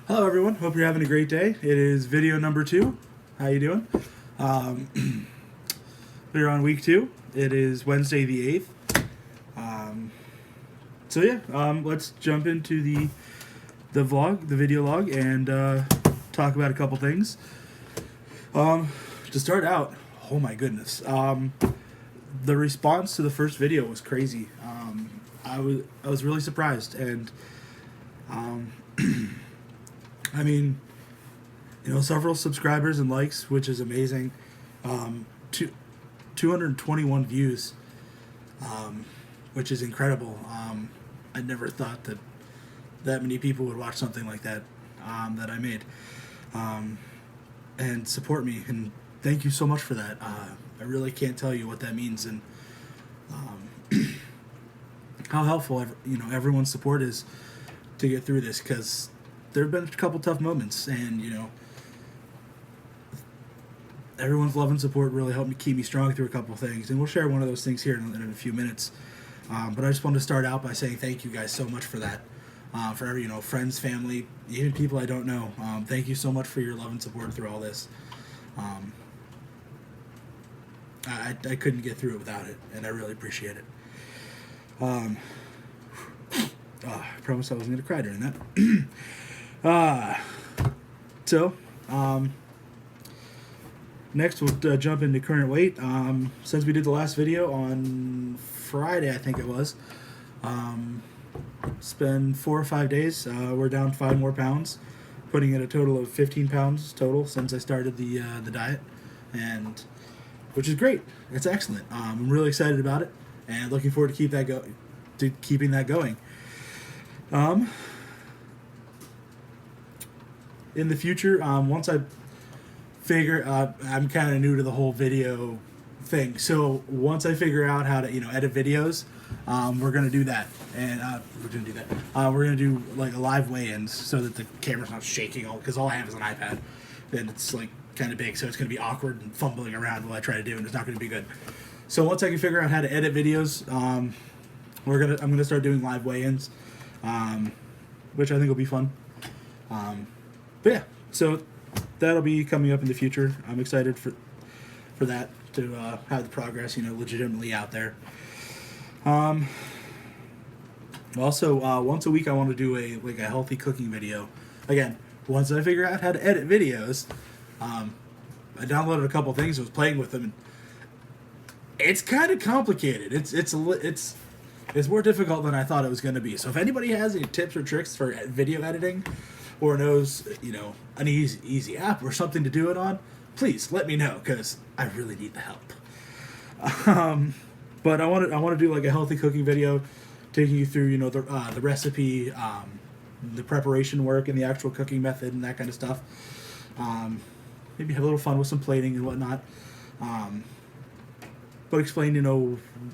Hello everyone, hope you're having a great day. It is video number 2. How you doing? Um, we're on week 2. It is Wednesday the 8th. Let's jump into the vlog, the video log, and talk about a couple things. To start out, oh my goodness, the response to the first video was crazy. I was really surprised, and I mean, several subscribers and likes, which is amazing. Two, 221 views, which is incredible. I never thought that many people would watch something like that that I made and support me. And thank you so much for that. I really can't tell you what that means and how helpful everyone's support is to get through this, because there have been a couple tough moments, and everyone's love and support really helped me keep me strong through a couple things, and we'll share one of those things here in a few minutes. But I just wanted to start out by saying thank you guys so much for that, for every friends, family, even people I don't know. Thank you so much for your love and support through all this. I couldn't get through it without it, and I really appreciate it. I promised I wasn't going to cry during that. Next we'll jump into current weight. Since we did the last video on Friday, I think it was, it's been 4 or 5 days. We're down 5 more pounds, putting at a total of 15 pounds total since I started the diet, and which is great. It's excellent. I'm really excited about it, and looking forward to keeping that going. In the future, once I figure, I'm kind of new to the whole video thing, so once I figure out how to edit videos, we're gonna do that, and we're gonna do like a live weigh-ins so that the camera's not shaking, because all I have is an iPad, and it's like kind of big, so it's gonna be awkward and fumbling around while I try to do it, and it's not gonna be good. So once I can figure out how to edit videos, I'm gonna start doing live weigh-ins, which I think will be fun. So that'll be coming up in the future. I'm excited for that, to have the progress, legitimately out there. Also, once a week I want to do a healthy cooking video. Again, once I figure out how to edit videos, I downloaded a couple things and was playing with them, and it's kind of complicated. It's more difficult than I thought it was going to be. So if anybody has any tips or tricks for video editing, or knows an easy app or something to do it on, please let me know, because I really need the help. But I want to do like a healthy cooking video, taking you through the recipe, the preparation work, and the actual cooking method and that kind of stuff. Maybe have a little fun with some plating and whatnot. But explain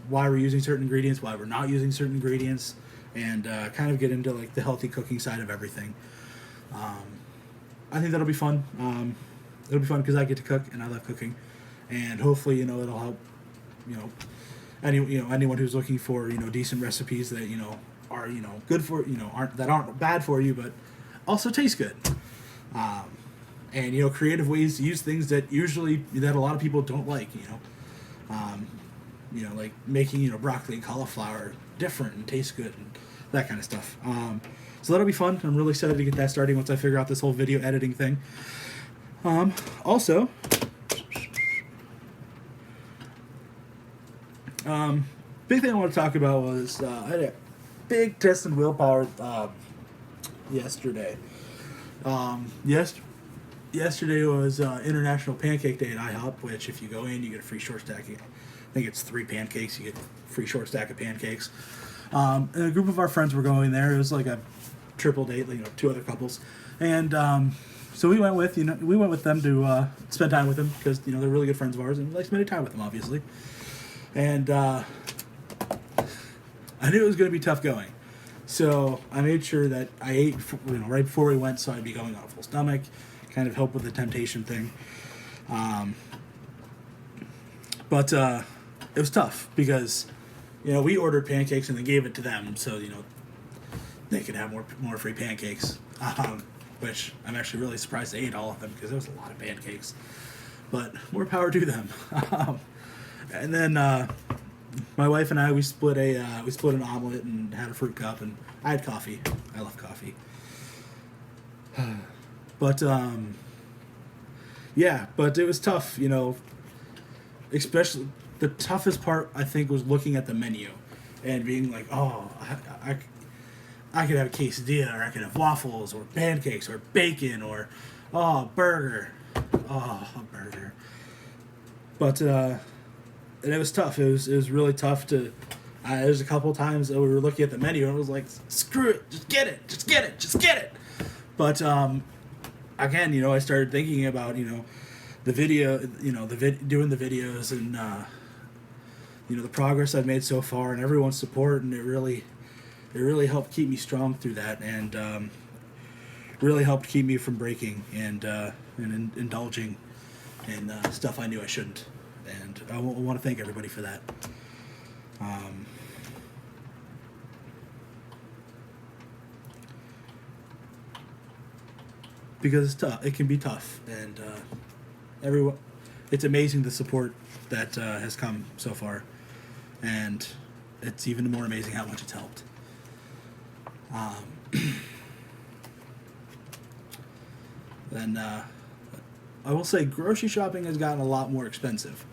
why we're using certain ingredients, why we're not using certain ingredients, and kind of get into like the healthy cooking side of everything. I think that'll be fun. It'll be fun because I get to cook and I love cooking, and hopefully it'll help anyone who's looking for decent recipes that are good for aren't bad for you, but also taste good. And creative ways to use things that a lot of people don't like. Like making broccoli and cauliflower different and taste good and that kind of stuff. So that'll be fun. I'm really excited to get that starting once I figure out this whole video editing thing. Also, big thing I want to talk about was I had a big test in willpower yesterday. Yesterday was International Pancake Day at IHOP, which if you go in, you get a free short stack. I think it's 3 pancakes. You get a free short stack of pancakes. And a group of our friends were going there. It was like a triple date, 2 other couples, and so we went with them to spend time with them, because they're really good friends of ours, and we like spending time with them, obviously. And I knew it was going to be tough going, so I made sure that I ate right before we went, so I'd be going on a full stomach, kind of help with the temptation thing. But it was tough because we ordered pancakes and then gave it to them, so they could have more free pancakes. which I'm actually really surprised they ate all of them because there was a lot of pancakes. But more power to them. And then my wife and I, we split an omelet and had a fruit cup, and I had coffee. I love coffee. But yeah, but it was tough, you know. Especially the toughest part, I think, was looking at the menu and being like, oh, I could have a quesadilla, or I could have waffles, or pancakes, or bacon, or burger, a burger. But and it was tough. It was really tough to. There's a couple times that we were looking at the menu and it was like, screw it, just get it. But again, you know, I started thinking about, you know, the video, you know, doing the videos, and you know, the progress I've made so far, and everyone's support, and it really helped keep me strong through that, and really helped keep me from breaking and indulging in stuff I knew I shouldn't. And I want to thank everybody for that. Because it's tough. It can be tough, and everyone. It's amazing the support that has come so far, and it's even more amazing how much it's helped. Then I will say grocery shopping has gotten a lot more expensive,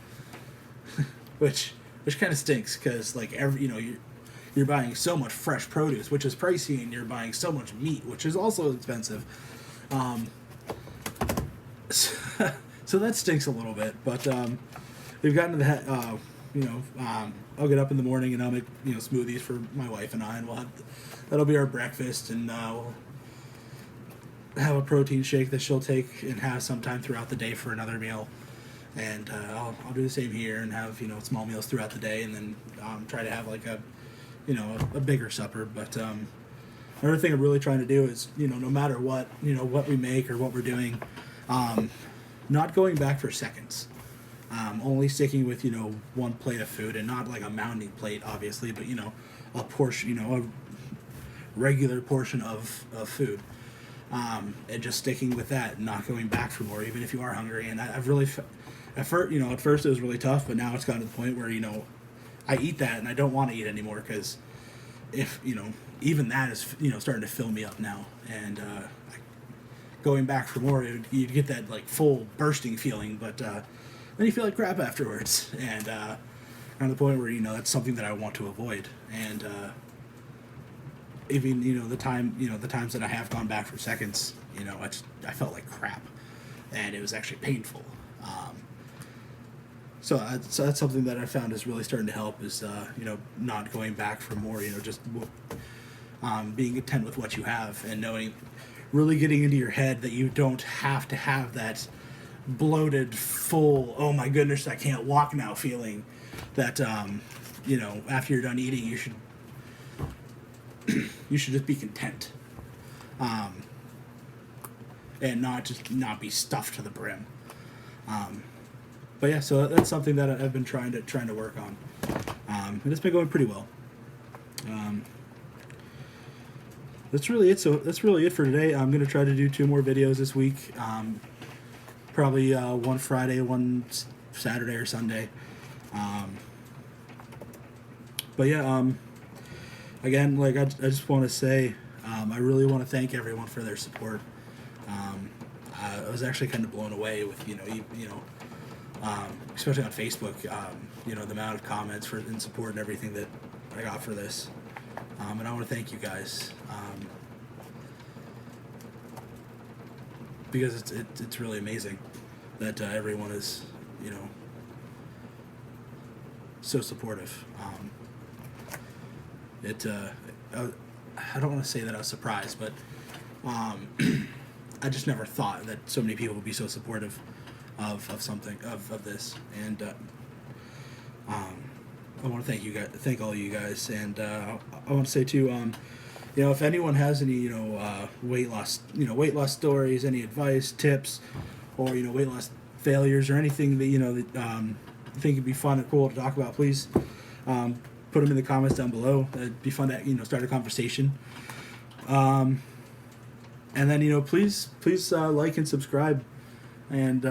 which kind of stinks because like you're buying so much fresh produce, which is pricey, and you're buying so much meat, which is also expensive. So that stinks a little bit, but we've gotten to the I'll get up in the morning and I'll make smoothies for my wife and I, and that'll be our breakfast, and we'll have a protein shake that she'll take and have sometime throughout the day for another meal, and I'll do the same here and have small meals throughout the day, and then try to have like a bigger supper. But another thing I'm really trying to do is no matter what what we make or what we're doing, not going back for seconds. Only sticking with one plate of food, and not like a mounting plate obviously, but a portion, a regular portion of food, and just sticking with that and not going back for more, even if you are hungry. And I've really at first it was really tough, but now it's gotten to the point where I eat that and I don't want to eat anymore, because if even that is starting to fill me up now, and going back for more, you'd get that like full bursting feeling, but then you feel like crap afterwards, and on the point where that's something that I want to avoid. And even the times that I have gone back for seconds, I felt like crap, and it was actually painful. So that's something that I found is really starting to help, is not going back for more, just being content with what you have, and knowing, really getting into your head that you don't have to have that bloated, full, oh my goodness, I can't walk now feeling, that after you're done eating, you should just be content, and not be stuffed to the brim. But yeah, so that's something that I've been trying to work on, and it's been going pretty well. That's really it. So that's really it for today. I'm gonna try to do 2 more videos this week. Probably one Friday, one Saturday or Sunday. But yeah, again, like I just want to say, I really want to thank everyone for their support. I was actually kind of blown away with especially on Facebook, the amount of comments and support and everything that I got for this. And I want to thank you guys, because it's really amazing that everyone is so supportive. I don't want to say that I was surprised, but I just never thought that so many people would be so supportive of something of this, and I want to thank all you guys, and I want to say too, if anyone has any weight loss stories, any advice, tips, or weight loss failures, or anything that that think would be fun and cool to talk about, please put them in the comments down below. It'd be fun to start a conversation. And then, please like and subscribe, and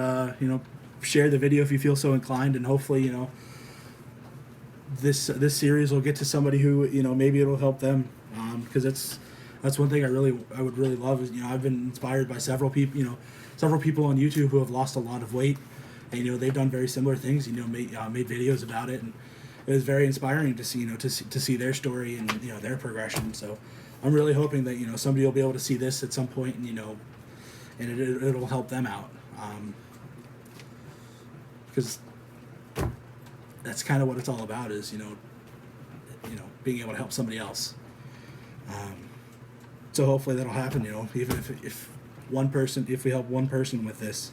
share the video if you feel so inclined, and hopefully, this series will get to somebody who, maybe it'll help them, because that's one thing I would really love is, I've been inspired by several people on YouTube who have lost a lot of weight, and they've done very similar things, made videos about it, and it was very inspiring to see, to see their story and their progression. So I'm really hoping that somebody will be able to see this at some point, and and it'll help them out, because that's kind of what it's all about, is being able to help somebody else. So hopefully that'll happen. Even if we help one person with this,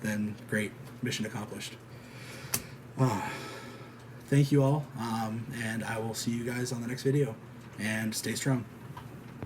then great, mission accomplished. Thank you all, and I will see you guys on the next video, and stay strong.